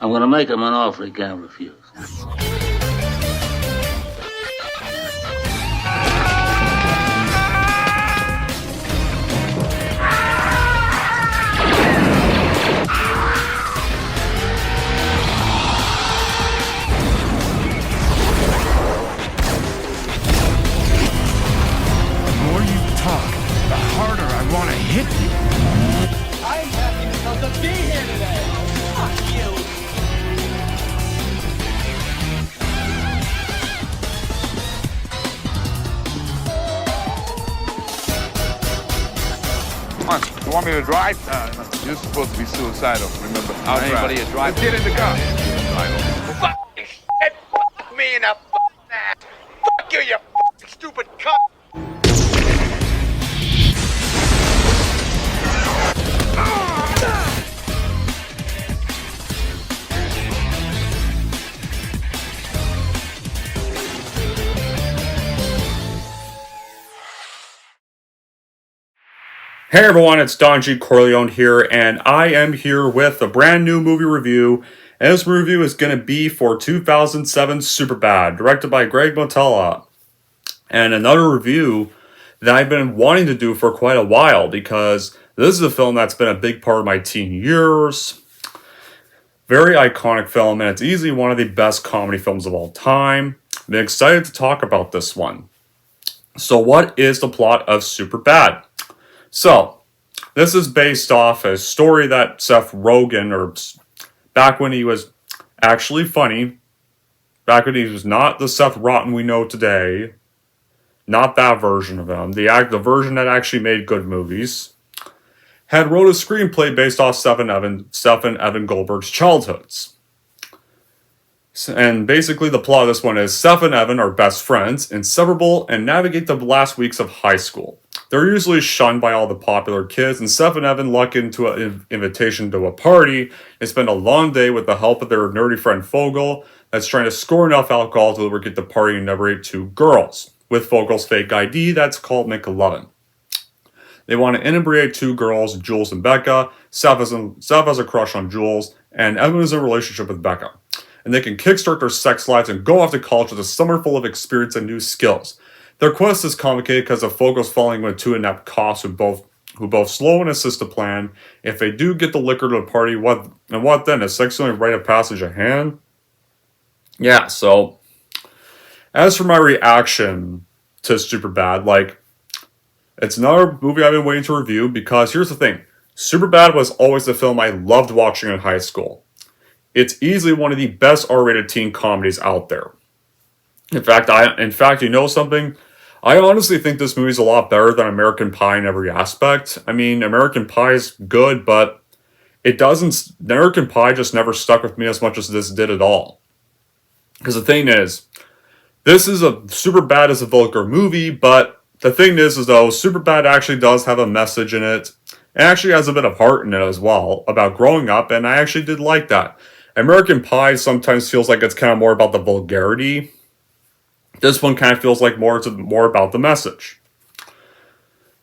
I'm gonna make him an offer he can't refuse. The more you talk, the harder I want to hit you. I'm happy because of being here today. Fuck you. Come on, you want me to drive? No. You're supposed to be suicidal, remember? I'll Anybody drive. a drive? Get in the car. Fucking shit. Fuck me in the fucking ass. Fuck you, you fucking stupid cunt. Hey everyone, it's Don G. Corleone here, and I am here with a brand new movie review. And this review is going to be for 2007 Superbad, directed by Greg Motella. And another review that I've been wanting to do for quite a while, because this is a film that's been a big part of my teen years. Very iconic film, and it's easily one of the best comedy films of all time. I'm excited to talk about this one. So what is the plot of Superbad? So, this is based off a story that Seth Rogen, or back when he was actually funny, back when he was not the Seth Rotten we know today, not that version of him, the version that actually made good movies, had wrote a screenplay based off Stephen Evan Goldberg's childhoods. And basically the plot of this one is Seth and Evan are best friends, inseparable, and navigate the last weeks of high school. They're usually shunned by all the popular kids, and Seth and Evan luck into an invitation to a party and spend a long day with the help of their nerdy friend Fogel that's trying to score enough alcohol to lubricate the party and inebriate two girls, with Fogel's fake ID that's called McElevin. They want to inebriate two girls, Jules and Becca. Seth has a crush on Jules, and Evan is in a relationship with Becca. And they can kickstart their sex lives and go off to college with a summer full of experience and new skills. Their quest is complicated because of Fogel's falling with two inept cops who both slow and assist the plan. If they do get the liquor to the party, what then? Is sex only rite of passage at hand? Yeah, so as for my reaction to Superbad, it's another movie I've been waiting to review because here's the thing. Superbad was always the film I loved watching in high school. It's easily one of the best R-rated teen comedies out there. In fact, you know something? I honestly think this movie's a lot better than American Pie in every aspect. I mean, American Pie is good, but American Pie just never stuck with me as much as this did at all. Because the thing is, Superbad is a vulgar movie, but the thing is though, Superbad actually does have a message in it. It actually has a bit of heart in it as well, about growing up, and I actually did like that. American Pie sometimes feels like it's kind of more about the vulgarity. This one kind of feels like more about the message.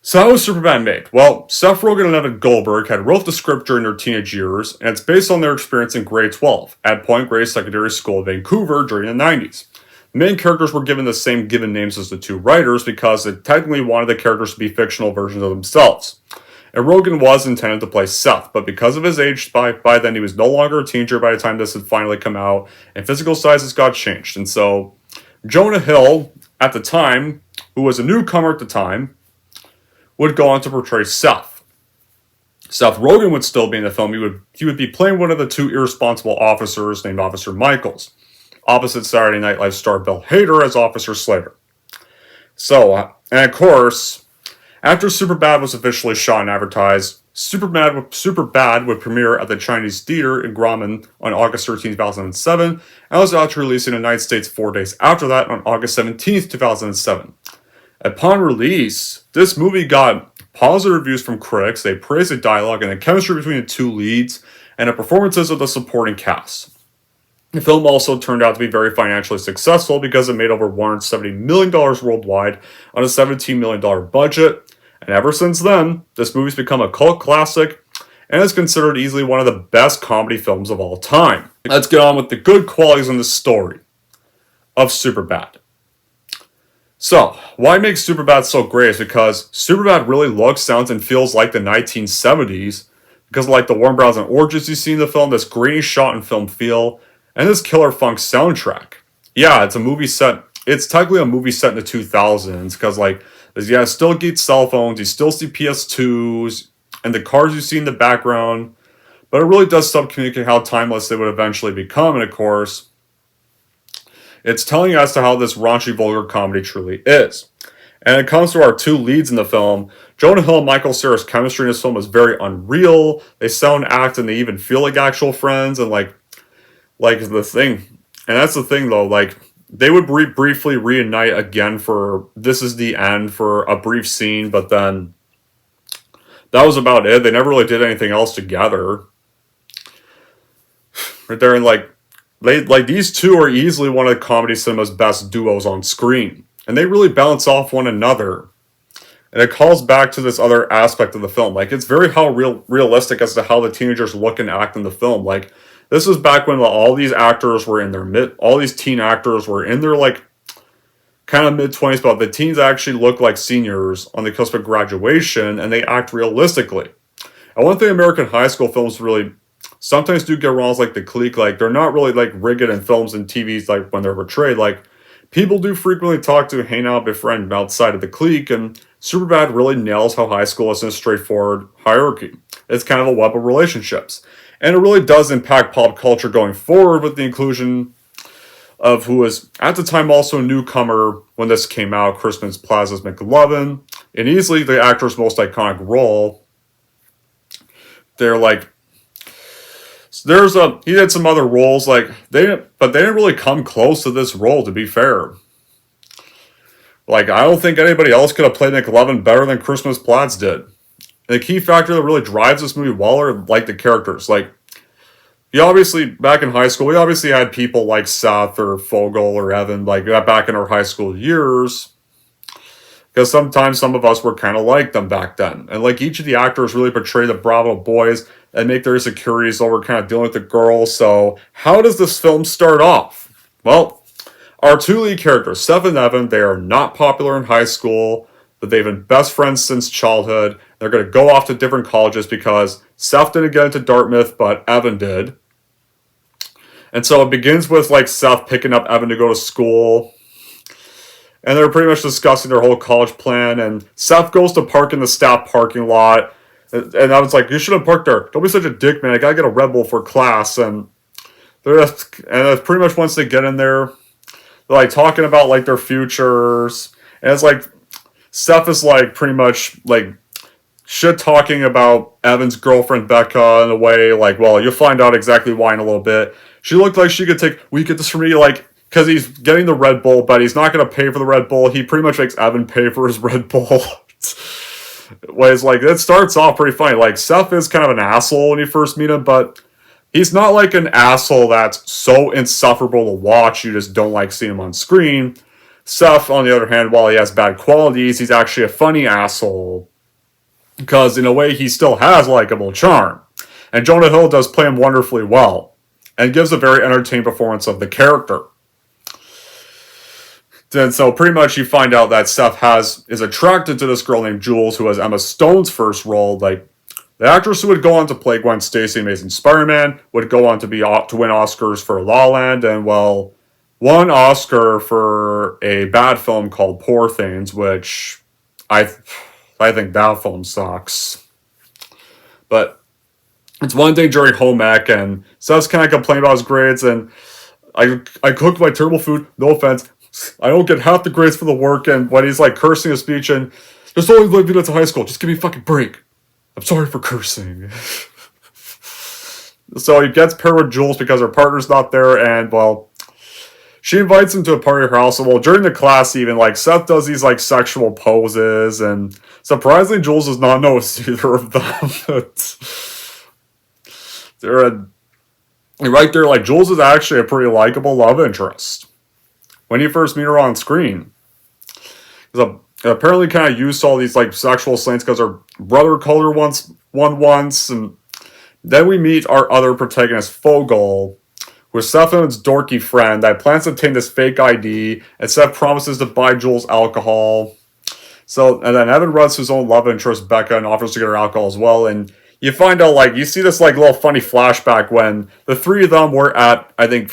So how was Superbad made? Well, Seth Rogen and Evan Goldberg had wrote the script during their teenage years, and it's based on their experience in grade 12 at Point Grey Secondary School in Vancouver during the 90s. The main characters were given the same given names as the two writers because they technically wanted the characters to be fictional versions of themselves. And Rogen was intended to play Seth, but because of his age, by then he was no longer a teenager by the time this had finally come out, and physical sizes got changed. And so Jonah Hill, at the time, who was a newcomer at the time, would go on to portray Seth. Seth Rogen would still be in the film. He would be playing one of the two irresponsible officers named Officer Michaels, opposite Saturday Night Live star Bill Hader as Officer Slater. So, and of course, after Superbad was officially shot and advertised, Superbad would premiere at the Chinese Theater in Grauman on August 13, 2007, and was out to release in the United States 4 days after that on August 17, 2007. Upon release, this movie got positive reviews from critics. They praised the dialogue and the chemistry between the two leads, and the performances of the supporting cast. The film also turned out to be very financially successful because it made over $170 million worldwide on a $17 million budget. And ever since then, this movie's become a cult classic, and is considered easily one of the best comedy films of all time. Let's get on with the good qualities in the story of SUPERBAD. So, why make SUPERBAD so great is because SUPERBAD really looks, sounds, and feels like the 1970s, because of like the warm brows and orgies you see in the film, this grainy shot and film feel, and this killer funk soundtrack. Yeah, it's technically a movie set in the 2000s, because like, yeah, still get cell phones, you still see PS2s, and the cars you see in the background, but it really does communicate how timeless they would eventually become, and of course, it's telling us to how this raunchy, vulgar comedy truly is. And it comes to our two leads in the film. Jonah Hill and Michael Cera's chemistry in this film is very unreal. They sound, act, and they even feel like actual friends, and like the thing. And that's the thing, though, like, they would briefly reunite again for This Is the End for a brief scene, but then that was about it. They never really did anything else together. Right there, and like these two are easily one of comedy cinema's best duos on screen. And they really balance off one another. And it calls back to this other aspect of the film. Like, it's very realistic as to how the teenagers look and act in the film. Like, this was back when all these actors were in their all these teen actors were in their, like, kind of mid-20s, but the teens actually look like seniors on the cusp of graduation, and they act realistically. And one thing American high school films really sometimes do get wrong is, like, the clique. Like, they're not really, like, rigid in films and TVs, like, when they're portrayed. Like, people do frequently talk to, hang out, befriend outside of the clique, and SUPERBAD really nails how high school is in a straightforward hierarchy. It's kind of a web of relationships. And it really does impact pop culture going forward with the inclusion of who was, at the time, also a newcomer when this came out, Crispin Plaza's McLovin, and easily the actor's most iconic role. They're like, he did some other roles, like, they didn't really come close to this role, to be fair. Like, I don't think anybody else could have played McLovin better than Christmas Platts did. And the key factor that really drives this movie well are, like, the characters. Like, back in high school, we obviously had people like Seth or Fogel or Evan, like, back in our high school years. Because sometimes some of us were kind of like them back then. And, like, each of the actors really portray the Bravo boys and make their insecurities over kind of dealing with the girls. So, how does this film start off? Well, our two lead characters, Seth and Evan, they are not popular in high school, but they've been best friends since childhood. They're going to go off to different colleges because Seth didn't get into Dartmouth, but Evan did. And so it begins with, like, Seth picking up Evan to go to school. And they're pretty much discussing their whole college plan. And Seth goes to park in the staff parking lot. And Evan's like, you should have parked there. Don't be such a dick, man. I gotta get a Red Bull for class. And that's pretty much once they get in there, they're, like, talking about, like, their futures. And it's like, Seth is, like, pretty much, like, shit talking about Evan's girlfriend, Becca, in a way, like, well, you'll find out exactly why in a little bit. She looked like she could will you get this for me? Like, because he's getting the Red Bull, but he's not going to pay for the Red Bull. He pretty much makes Evan pay for his Red Bull. It's like, it starts off pretty funny. Like, Seth is kind of an asshole when you first meet him, but he's not like an asshole that's so insufferable to watch you just don't like seeing him on screen. Seth, on the other hand, while he has bad qualities, he's actually a funny asshole. Because, in a way, he still has likable charm. And Jonah Hill does play him wonderfully well. And gives a very entertaining performance of the character. And so pretty much you find out that Seth is attracted to this girl named Jules, who has Emma Stone's first role. Like, the actress who would go on to play Gwen Stacy in Amazing Spider-Man would go on to win Oscars for La La Land, and, well, won Oscar for a bad film called Poor Things, which I think that film sucks. But it's one thing during home ec, and Seth's kind of complaining about his grades, and I cooked my terrible food, no offense. I don't get half the grades for the work, and when he's, like, cursing his speech, and there's only 5 minutes of high school, just give me a fucking break. I'm sorry for cursing. So he gets paired with Jules because her partner's not there, and, well, she invites him to a party at her house. Well, during the class even, like, Seth does these, like, sexual poses, and surprisingly, Jules does not notice either of them. Right there, like, Jules is actually a pretty likable love interest when you first meet her on screen. Because apparently kind of used all these, like, sexual slants because her brother called her once, and Then we meet our other protagonist, Fogel, with Seth and his dorky friend that plans to obtain this fake ID, and Seth promises to buy Jules alcohol. So, and then Evan runs his own love interest, Becca, and offers to get her alcohol as well, and you find out, like, you see this, like, little funny flashback when the three of them were at, I think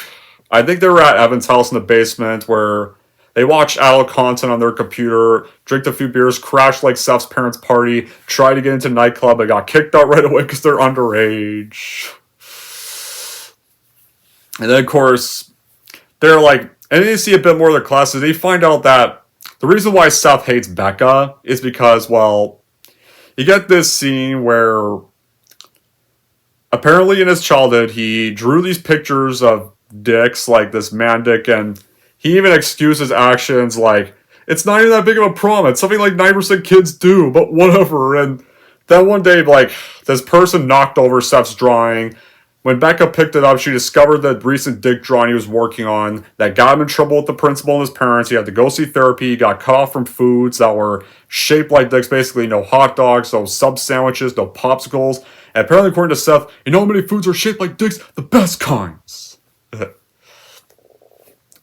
they were at Evan's house in the basement, where they watched adult content on their computer, drank a few beers, crashed like Seth's parents' party, tried to get into nightclub, and got kicked out right away because they're underage. And then, of course, they're like, and then you see a bit more of their classes. They find out that the reason why Seth hates Becca is because, well, you get this scene where apparently in his childhood he drew these pictures of dicks, like this man dick, and he even excused his actions like, it's not even that big of a problem, it's something like 9% kids do, but whatever. And then one day, like, this person knocked over Seth's drawing. When Becca picked it up, she discovered the recent dick drawing he was working on that got him in trouble with the principal and his parents. He had to go see therapy. He got cut off from foods that were shaped like dicks. Basically, no hot dogs, no sub sandwiches, no popsicles. And apparently, according to Seth, you know how many foods are shaped like dicks? The best kinds. And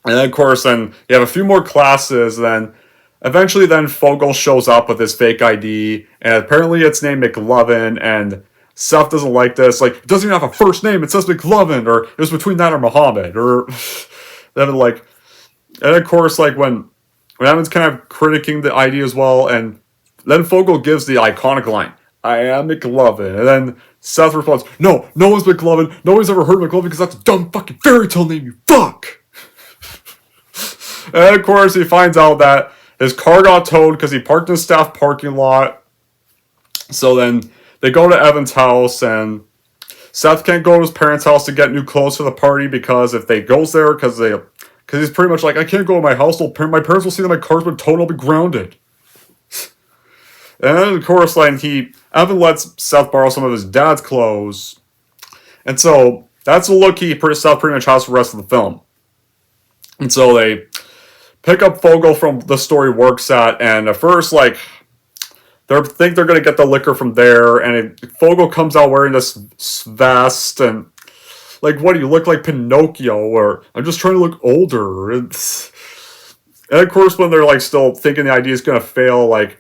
then, of course, then you have a few more classes. Then eventually, then Fogel shows up with his fake ID. And apparently, it's named McLovin. And Seth doesn't like this. Like, it doesn't even have a first name. It says McLovin, or it was between that or Muhammad, or then like, and of course, like when Evan's kind of critiquing the ID as well, and then Fogel gives the iconic line, "I am McLovin," and then Seth responds, "No, no one's McLovin. No one's ever heard of McLovin because that's a dumb fucking fairy tale name. You fuck." And of course, he finds out that his car got towed because he parked in a staff parking lot. So then they go to Evan's house, and Seth can't go to his parents' house to get new clothes for the party because if they goes there, because he's pretty much like, I can't go to my house. My parents will see that my car's been towed. I'll be grounded. And then, of course, like Evan lets Seth borrow some of his dad's clothes, and so that's the look Seth pretty much has for the rest of the film. And so they pick up Fogel from the store he works at, and at first, like, they think they're going to get the liquor from there, and Fogel comes out wearing this vest, and like, what do you look like, Pinocchio, or I'm just trying to look older. And of course, when they're like still thinking the idea is going to fail, like,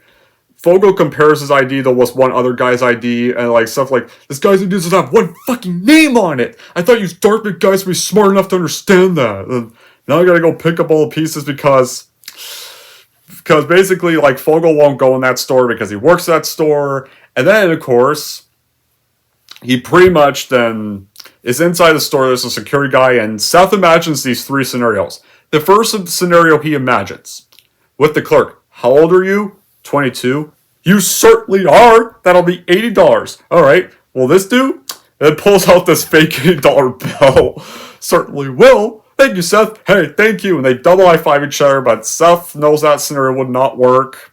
Fogel compares his ID to one other guy's ID, and like stuff like, this guy's ID doesn't have one fucking name on it. I thought you Dartmouth guys would be smart enough to understand that. And now I gotta go pick up all the pieces because basically, like, Fogel won't go in that store because he works at that store. And then, of course, he pretty much then is inside the store. There's a security guy, and Seth imagines these three scenarios. The first scenario he imagines with the clerk. How old are you? 22. You certainly are. That'll be $80. All right. Will this do? And it pulls out this fake $80 bill. Certainly will. Thank you, Seth. Hey, thank you. And they double high-five each other, but Seth knows that scenario would not work.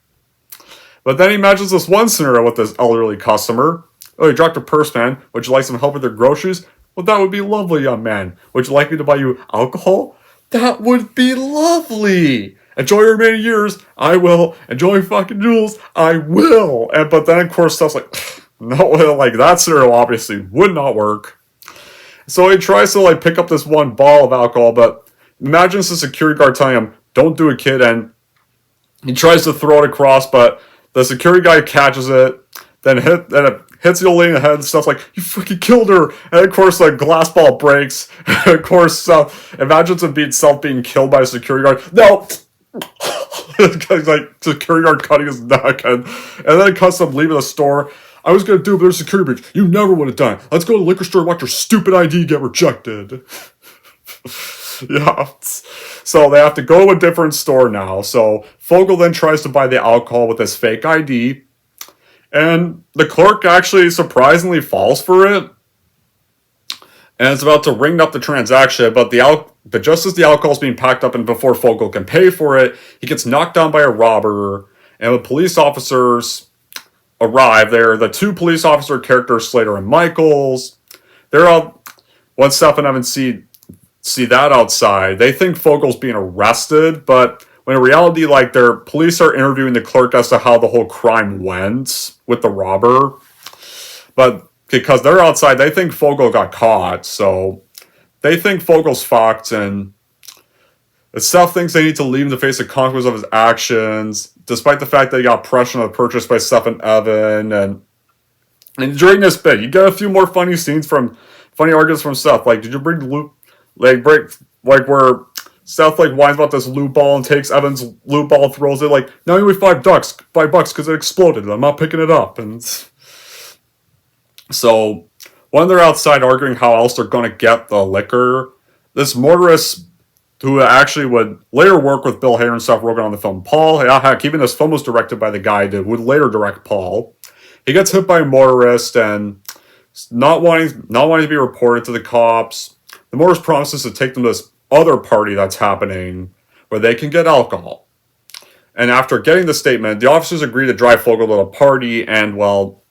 But then he imagines this one scenario with this elderly customer. Oh, you dropped a purse, man. Would you like some help with your groceries? Well, that would be lovely, young man. Would you like me to buy you alcohol? That would be lovely. Enjoy your remaining years. I will. Enjoy fucking Jules. I will. But then, of course, Steph's like, no, like, that scenario obviously would not work. So he tries to, like, pick up this one ball of alcohol, but imagines the security guard telling him, don't do it, kid, and he tries to throw it across, but the security guy catches it, then it hits the old lady in the head and stuff like, you fucking killed her, and of course the glass ball breaks, and of course, imagines himself being killed by a security guard. No! Like, security guard cutting his neck, and then it cuts him leaving the store. I was going to do it, but there's a security breach. You never would have done it. Let's go to the liquor store and watch your stupid ID get rejected. Yeah. So they have to go to a different store now. So Fogel then tries to buy the alcohol with his fake ID. And the clerk actually surprisingly falls for it. And it's about to ring up the transaction, but just as the alcohol is being packed up and before Fogel can pay for it, he gets knocked down by a robber. And the police officers arrive there. The two police officer characters, Slater and Michaels, they're out. Once Steph and Evan see that outside, they think Fogel's being arrested, but when in reality, like, their police are interviewing the clerk as to how the whole crime went with the robber. But because they're outside, they think Fogel got caught, so they think Fogel's fucked, and Seth thinks they need to leave him to face the consequences of his actions, despite the fact that he got pressured on the purchase by Seth and Evan, and during this bit, you get a few more funny arguments from Seth, like, did you bring loot, like, where Seth, like, whines about this loot ball and takes Evan's loot ball, throws it, like, now you owe me $5 because it exploded, and I'm not picking it up, and so, when they're outside arguing how else they're gonna get the liquor, this motorist, who actually would later work with Bill Hader and Seth Rogen on the film Paul, heck, even this film was directed by the guy who would later direct Paul, he gets hit by a motorist, and not wanting to be reported to the cops, the motorist promises to take them to this other party that's happening, where they can get alcohol. And after getting the statement, the officers agree to drive Fogel to the party, and, well,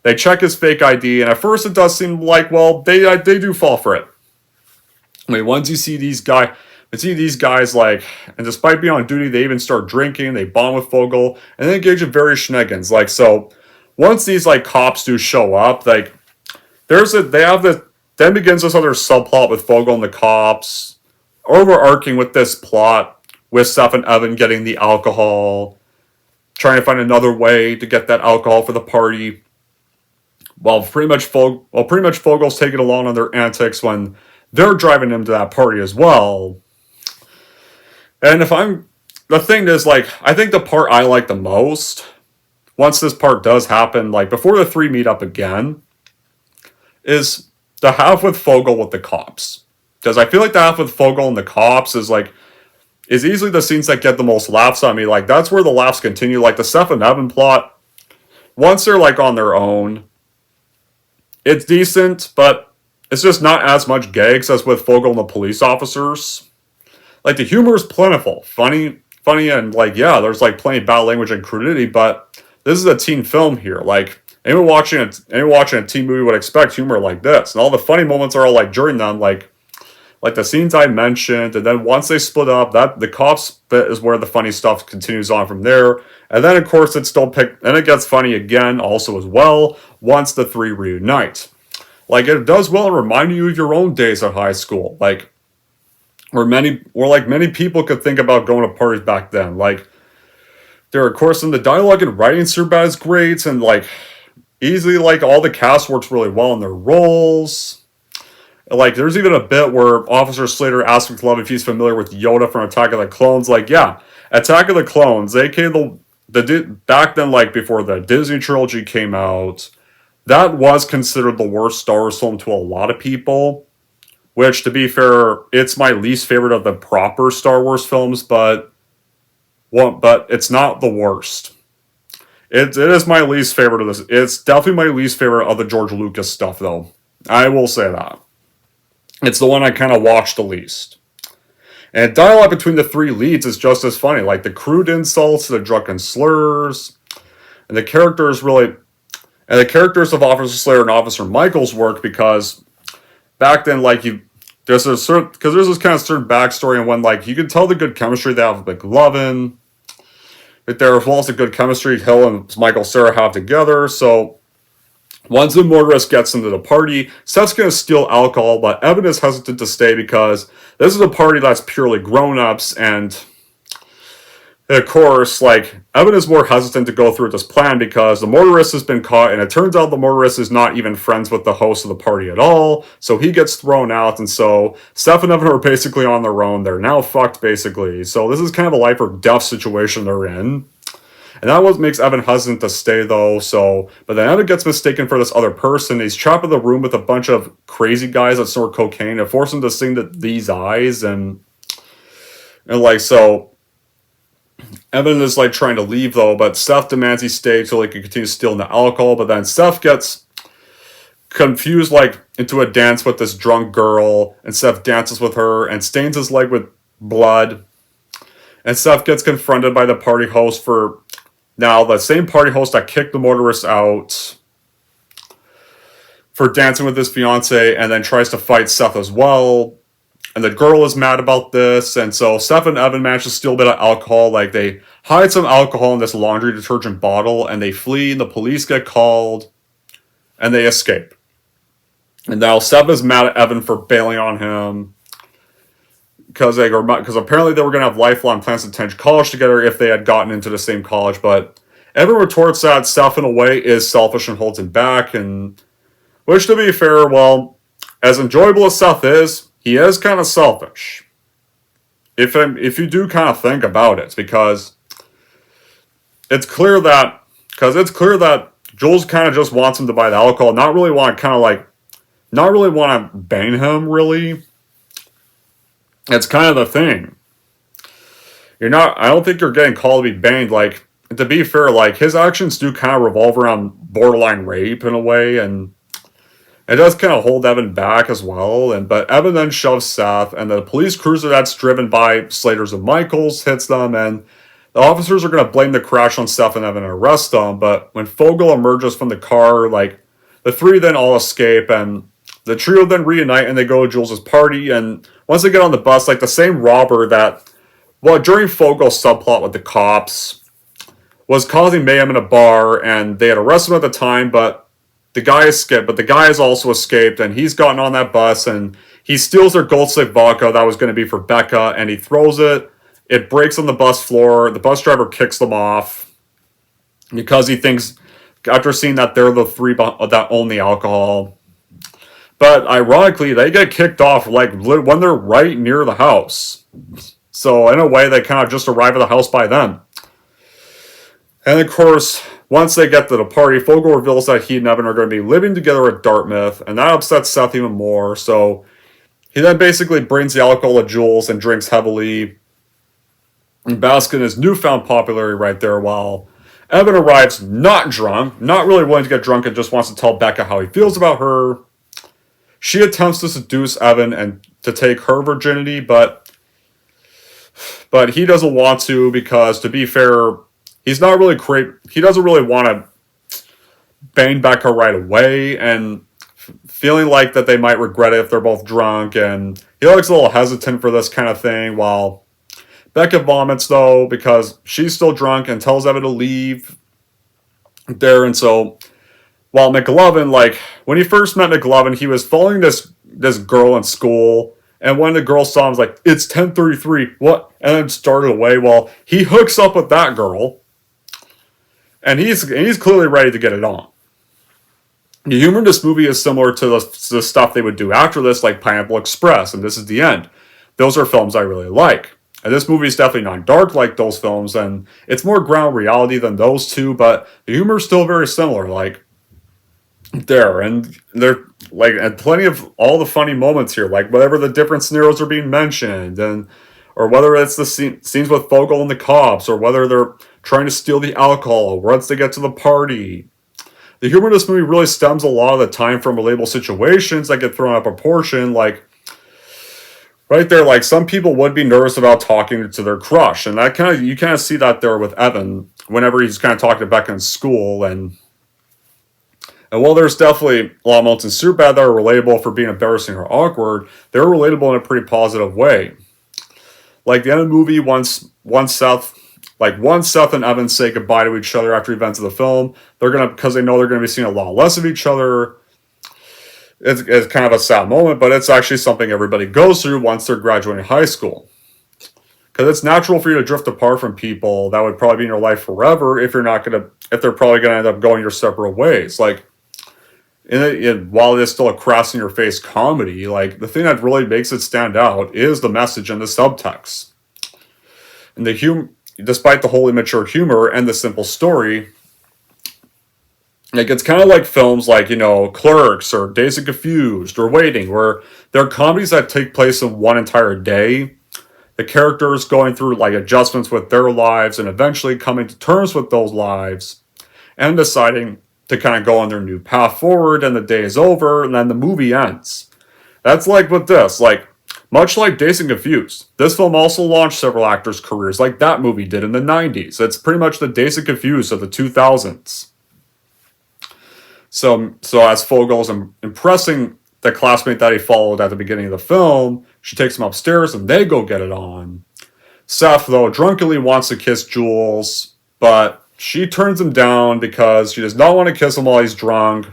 they check his fake ID, and at first it does seem like, well, they do fall for it. I mean, once you see these guys, like, and despite being on duty, they even start drinking, they bond with Fogel, and they engage in various shenanigans. Like, so, once these, like, cops do show up, like, then begins this other subplot with Fogel and the cops, overarching with this plot, with Seth and Evan getting the alcohol, trying to find another way to get that alcohol for the party, while pretty much Fogel's taking along on their antics when they're driving him to that party as well. And the thing is, like, I think the part I like the most, once this part does happen, like, before the three meet up again, is the half with Fogel with the cops. Because I feel like the half with Fogel and the cops is easily the scenes that get the most laughs on me. Like, that's where the laughs continue. Like, the Seth and Evan plot, once they're, like, on their own, it's decent, but it's just not as much gags as with Fogel and the police officers. Like, the humor is plentiful, funny, and, like, yeah, there's, like, plenty of bad language and crudity, but this is a teen film here. Like, anyone watching a teen movie would expect humor like this, and all the funny moments are all, like, during them, like the scenes I mentioned, and then once they split up, that the cops bit is where the funny stuff continues on from there, and then, of course, it gets funny again, also as well, once the three reunite. Like, it does well in reminding you of your own days at high school, like, where many people could think about going to parties back then. Like, there, of course, in the dialogue and writing, SUPERBAD is great, and, like, easily, like, all the cast works really well in their roles. Like, there's even a bit where Officer Slater asks McLovin if he's familiar with Yoda from Attack of the Clones. Like, yeah, Attack of the Clones, aka back then, like, before the Disney trilogy came out, that was considered the worst Star Wars film to a lot of people. Which, to be fair, it's my least favorite of the proper Star Wars films, but it's not the worst. It is my least favorite of this. It's definitely my least favorite of the George Lucas stuff, though. I will say that. It's the one I kind of watched the least. And dialogue between the three leads is just as funny, like the crude insults, the drunken slurs, and the characters of Officer Slater and Officer Michaels work because back then, like, there's this kind of certain backstory, and when, like, you can tell the good chemistry they have with McLovin, that there as well as the good chemistry Hill and Michael Cera have together. So once the motorist gets into the party, Seth's gonna steal alcohol, but Evan is hesitant to stay because this is a party that's purely grown-ups, and of course, like, Evan is more hesitant to go through this plan because the motorist has been caught, and it turns out the motorist is not even friends with the host of the party at all, so he gets thrown out, and so Seth and Evan are basically on their own. They're now fucked, basically. So this is kind of a life or death situation they're in. And that what makes Evan hesitant to stay, though, but then Evan gets mistaken for this other person. He's trapped in the room with a bunch of crazy guys that snort cocaine and force him to sing to These Eyes, and like, so Evan is, like, trying to leave, though, but Seth demands he stay so he can continue stealing the alcohol, but then Seth gets confused, like, into a dance with this drunk girl, and Seth dances with her and stains his leg with blood, and Seth gets confronted by the party host the same party host that kicked the motorist out for dancing with his fiance, and then tries to fight Seth as well. And the girl is mad about this, and so Seth and Evan manage to steal a bit of alcohol. Like, they hide some alcohol in this laundry detergent bottle, and they flee, and the police get called, and they escape. And now Seth is mad at Evan for bailing on him because apparently they were going to have lifelong plans to attend college together if they had gotten into the same college. But Evan retorts that Seth, in a way, is selfish and holds him back. And which, to be fair, well, as enjoyable as Seth is, he is kind of selfish. If you do kind of think about it, because it's clear that Jules kind of just wants him to buy the alcohol, not really want to bang him, really. It's kind of the thing. I don't think you're getting called to be banged. Like, to be fair, like, his actions do kind of revolve around borderline rape in a way, and it does kind of hold Evan back as well. But Evan then shoves Seth, and the police cruiser that's driven by Slater's and Michaels hits them, and the officers are going to blame the crash on Seth and Evan and arrest them. But when Fogel emerges from the car, like, the three then all escape, and the trio then reunite, and they go to Jules' party. And once they get on the bus, like, the same robber that, well, during Fogel's subplot with the cops, was causing mayhem in a bar, and they had arrested him at the time, but the guy escaped. But the guy has also escaped, and he's gotten on that bus, and he steals their Gold Stick vodka that was going to be for Becca, and he throws it. It breaks on the bus floor. The bus driver kicks them off because he thinks, after seeing that they're the three that own the alcohol. But ironically, they get kicked off like when they're right near the house. So in a way, they kind of just arrive at the house by then. And of course, once they get to the party, Fogel reveals that he and Evan are going to be living together at Dartmouth, and that upsets Seth even more. So he then basically brings the alcohol to Jules and drinks heavily, and basks in his newfound popularity right there, while Evan arrives not drunk, not really willing to get drunk, and just wants to tell Becca how he feels about her. She attempts to seduce Evan and to take her virginity, but he doesn't want to, because, to be fair, he doesn't really want to bang Becca right away, and feeling like that they might regret it if they're both drunk, and he looks a little hesitant for this kind of thing, while Becca vomits, though, because she's still drunk, and tells Evan to leave there. And so, while McLovin, like, when he first met McLovin, he was following this girl in school, and when the girl saw him, was like, "It's 10:33, what?" And then started away. Well, he hooks up with that girl, and he's clearly ready to get it on. The humor in this movie is similar to the stuff they would do after this, like Pineapple Express, and This Is the End. Those are films I really like. And this movie is definitely not dark like those films, and it's more ground reality than those two, but the humor is still very similar. Like, and plenty of all the funny moments here, like whatever the different scenarios are being mentioned, or whether it's the scenes with Fogel and the cops, or whether they're trying to steal the alcohol once they get to the party. The humor in this movie really stems a lot of the time from relatable situations that get thrown out of proportion, like, right there, like, some people would be nervous about talking to their crush, and you kind of see that there with Evan whenever he's kind of talking to Becca in school, and while there's definitely a lot of moments in Superbad that are relatable for being embarrassing or awkward, they're relatable in a pretty positive way. Like the end of the movie, once Seth and Evan say goodbye to each other after events of the film, because they know they're gonna be seeing a lot less of each other. It's kind of a sad moment, but it's actually something everybody goes through once they're graduating high school. Because it's natural for you to drift apart from people that would probably be in your life forever if they're probably gonna end up going your separate ways. Like, while it is still a crass in your face comedy, like, the thing that really makes it stand out is the message and the subtext. And despite the wholly mature humor and the simple story, like, it's kind of like films like, Clerks or Dazed and Confused or Waiting, where they're comedies that take place in one entire day. The characters going through, like, adjustments with their lives and eventually coming to terms with those lives and deciding to kind of go on their new path forward, and the day is over, and then the movie ends. That's like with this, like, much like Dazed and Confused, this film also launched several actors' careers like that movie did in the 90s. It's pretty much the Dazed and Confused of the 2000s. So as Fogel's impressing the classmate that he followed at the beginning of the film, she takes him upstairs and they go get it on. Seth, though, drunkenly wants to kiss Jules, but she turns him down because she does not want to kiss him while he's drunk.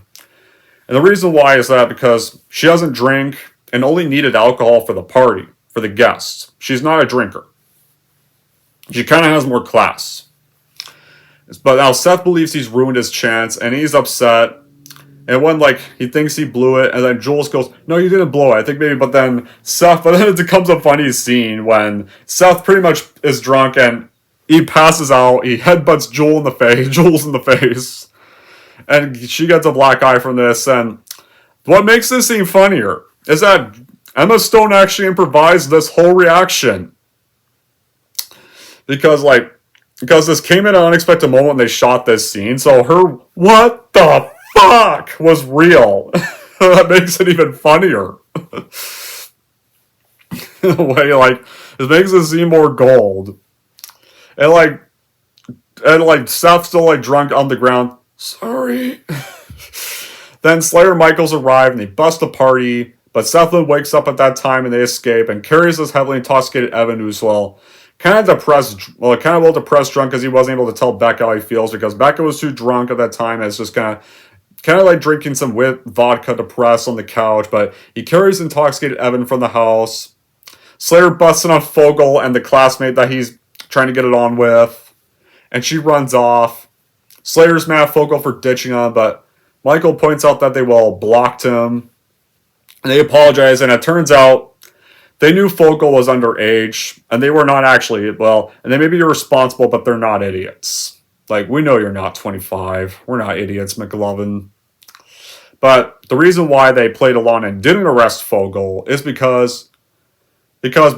And the reason why is that because she doesn't drink and only needed alcohol for the party, for the guests. She's not a drinker. She kind of has more class. But now Seth believes he's ruined his chance, and he's upset. And when, like, he thinks he blew it, and then Jules goes, no, you didn't blow it. I think maybe, but then it becomes a funny scene when Seth pretty much is drunk, and he passes out, he headbutts Jules in the face, and she gets a black eye from this, and what makes this scene funnier is that Emma Stone actually improvised this whole reaction. Because this came at an unexpected moment when they shot this scene, so her, what the fuck, was real. That makes it even funnier. In a way, like, it makes it seem more gold. And Seth's still, like, drunk on the ground. Sorry. Then Slayer and Michaels arrive and they bust the party, but Seth wakes up at that time and they escape and carries this heavily intoxicated Evan, who's, well, kind of a little depressed drunk because he wasn't able to tell Becca how he feels because Becca was too drunk at that time and it's just kind of like drinking some vodka depressed on the couch, but he carries intoxicated Evan from the house. Slayer busts in on Fogel and the classmate that he's trying to get it on with, and she runs off. Slayer's mad at Fogel for ditching him, but Michael points out that they blocked him, and they apologize, and it turns out they knew Fogel was underage, and they were not actually, and they may be irresponsible, but they're not idiots. Like, we know you're not 25. We're not idiots, McLovin. But the reason why they played along and didn't arrest Fogel is because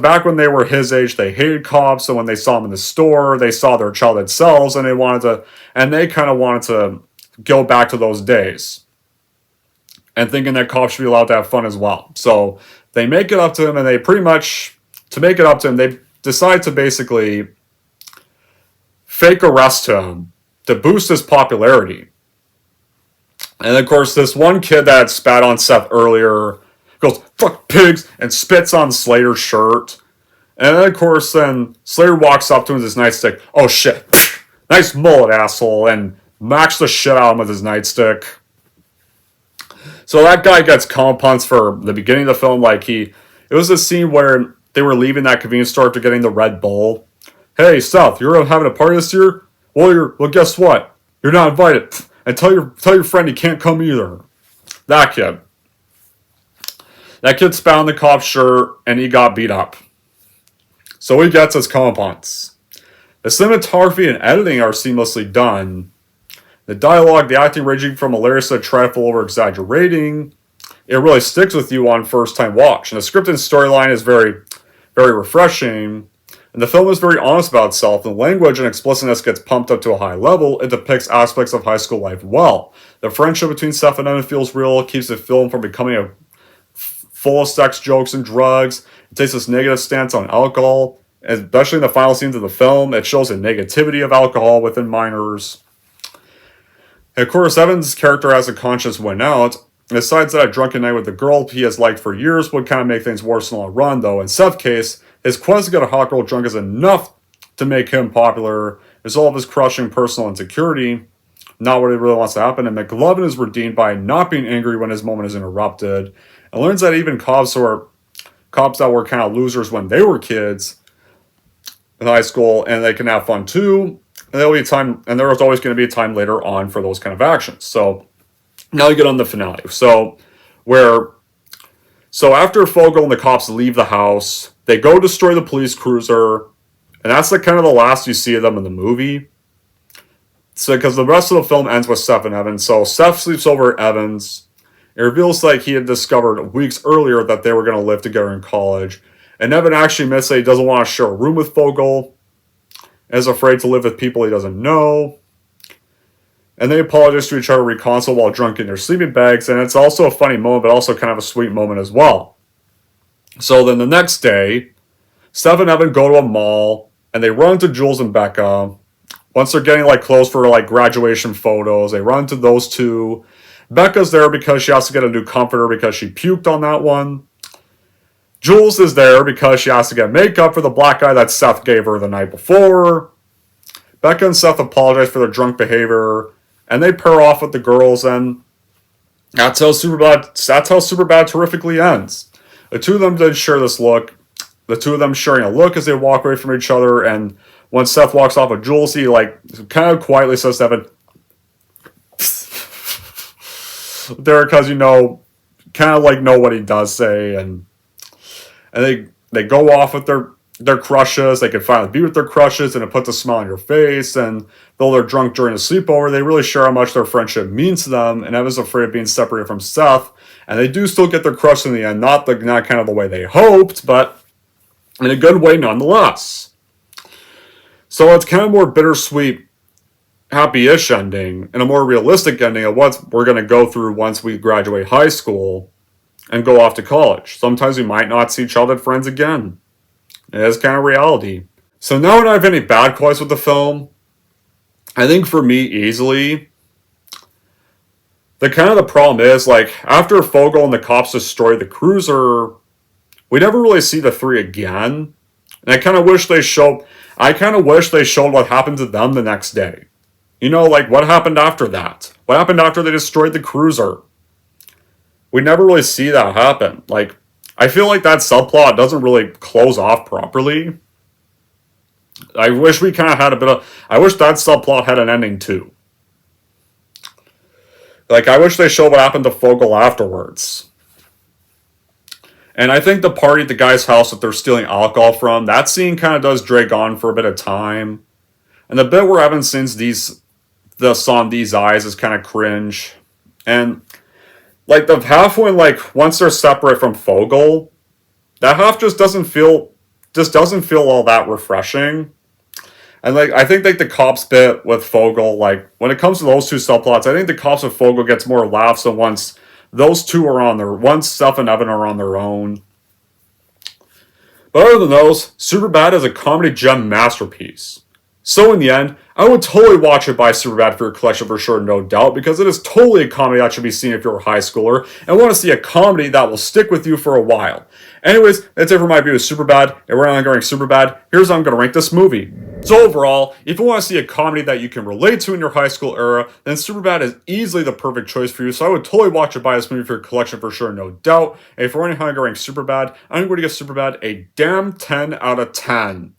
back when they were his age, they hated cops, and when they saw him in the store, they saw their childhood selves, and they kind of wanted to go back to those days. And thinking that cops should be allowed to have fun as well. So they make it up to him, and they pretty much, to make it up to him, they decide to basically fake arrest him to boost his popularity. And of course, this one kid that had spat on Seth earlier goes, fuck pigs, and spits on Slater's shirt. And then, of course, Slater walks up to him with his nightstick. Oh shit, nice mullet, asshole, and knocks the shit out of him with his nightstick. So that guy gets comeuppance for the beginning of the film. It was a scene where they were leaving that convenience store after getting the Red Bull. Hey, Seth, you're having a party this year? Well, guess what? You're not invited. And tell your friend he can't come either. That kid. That kid spat on the cop's shirt, and he got beat up. So he gets his comeuppance. The cinematography and editing are seamlessly done. The dialogue, the acting ranging from hilarious to trifle over exaggerating. It really sticks with you on first time watch. And the script and storyline is very, very refreshing. And the film is very honest about itself. And language and explicitness gets pumped up to a high level. It depicts aspects of high school life well. The friendship between Seth and Evan feels real. It keeps the film from becoming full of sex jokes and drugs. It takes this negative stance on alcohol. Especially in the final scenes of the film, it shows the negativity of alcohol within minors. And of course, Evan's character has a conscience went out, and decides that a drunken night with the girl he has liked for years would kind of make things worse in the long run, though. In Seth's case, his quest to get a hot girl drunk is enough to make him popular. It's all of his crushing personal insecurity, not what he really wants to happen. And McLovin is redeemed by not being angry when his moment is interrupted, and learns that even cops that were kind of losers when they were kids in high school, and they can have fun too. And there'll be time, and there's always going to be a time later on for those kind of actions. So now you get on the finale. So after Fogel and the cops leave the house, they go destroy the police cruiser, and that's kind of the last you see of them in the movie. So because the rest of the film ends with Seth and Evan. So Seth sleeps over at Evan's. It reveals he had discovered weeks earlier that they were going to live together in college. And Evan actually admits that he doesn't want to share a room with Fogel, and is afraid to live with people he doesn't know. And they apologize to each other, reconcile while drunk in their sleeping bags, and it's also a funny moment, but also kind of a sweet moment as well. So then the next day, Seth and Evan go to a mall, and they run into Jules and Becca. Once they're getting clothes for graduation photos, they run into those two. Becca's there because she has to get a new comforter because she puked on that one. Jules is there because she has to get makeup for the black eye that Seth gave her the night before. Becca and Seth apologize for their drunk behavior, and they pair off with the girls, and Superbad terrifically ends. The two of them did share this look. The two of them sharing a look as they walk away from each other, and when Seth walks off with Jules, he like kind of quietly says to Evan, there, because kind of like know what he does say, and they go off with their crushes. They can finally be with their crushes, and it puts a smile on your face. And though they're drunk during a sleepover, they really share how much their friendship means to them. And Evan's afraid of being separated from Seth, and they do still get their crush in the end. Not kind of the way they hoped, but in a good way nonetheless. So it's kind of more bittersweet, happy-ish ending, and a more realistic ending of what we're going to go through once we graduate high school and go off to college. Sometimes we might not see childhood friends again. It is kind of reality. So now I don't have any bad qualities with the film. I think for me, easily, the problem is, like, after Fogel and the cops destroy the cruiser, we never really see the three again. And I kind of wish they showed what happened to them the next day. Like, what happened after that? What happened after they destroyed the cruiser? We never really see that happen. Like, I feel like that subplot doesn't really close off properly. I wish we kind of had I wish that subplot had an ending too. Like, I wish they showed what happened to Fogel afterwards. And I think the party at the guy's house that they're stealing alcohol from, that scene kind of does drag on for a bit of time. And the bit where Evan sings the song These Eyes is kind of cringe. And like the half when, like, once they're separate from Fogel, that half just doesn't feel all that refreshing. And like, I think like the cops bit with Fogel, like when it comes to those two subplots, I think the cops with Fogel gets more laughs than once Seth and Evan are on their own. But other than those, Superbad is a comedy gem masterpiece. So in the end, I would totally watch it by Superbad for your collection for sure, no doubt, because it is totally a comedy that should be seen if you're a high schooler and want to see a comedy that will stick with you for a while. Anyways, that's it for my view of Superbad, and we're not going Superbad. Here's how I'm going to rank this movie. So overall, if you want to see a comedy that you can relate to in your high school era, then Superbad is easily the perfect choice for you, so I would totally watch it by this movie for your collection for sure, no doubt. And if you're wondering how I'm going to rank Superbad, I'm going to give Superbad a damn 10 out of 10.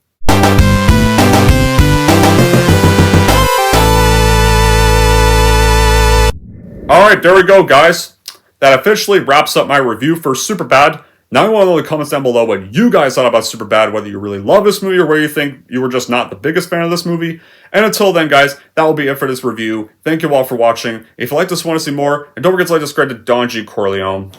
Alright, there we go, guys. That officially wraps up my review for Superbad. Now I want to know in the comments down below what you guys thought about Superbad, whether you really love this movie or whether you think you were just not the biggest fan of this movie. And until then, guys, that will be it for this review. Thank you all for watching. If you like this, want to see more, and don't forget to like, subscribe to Don G. Corleone.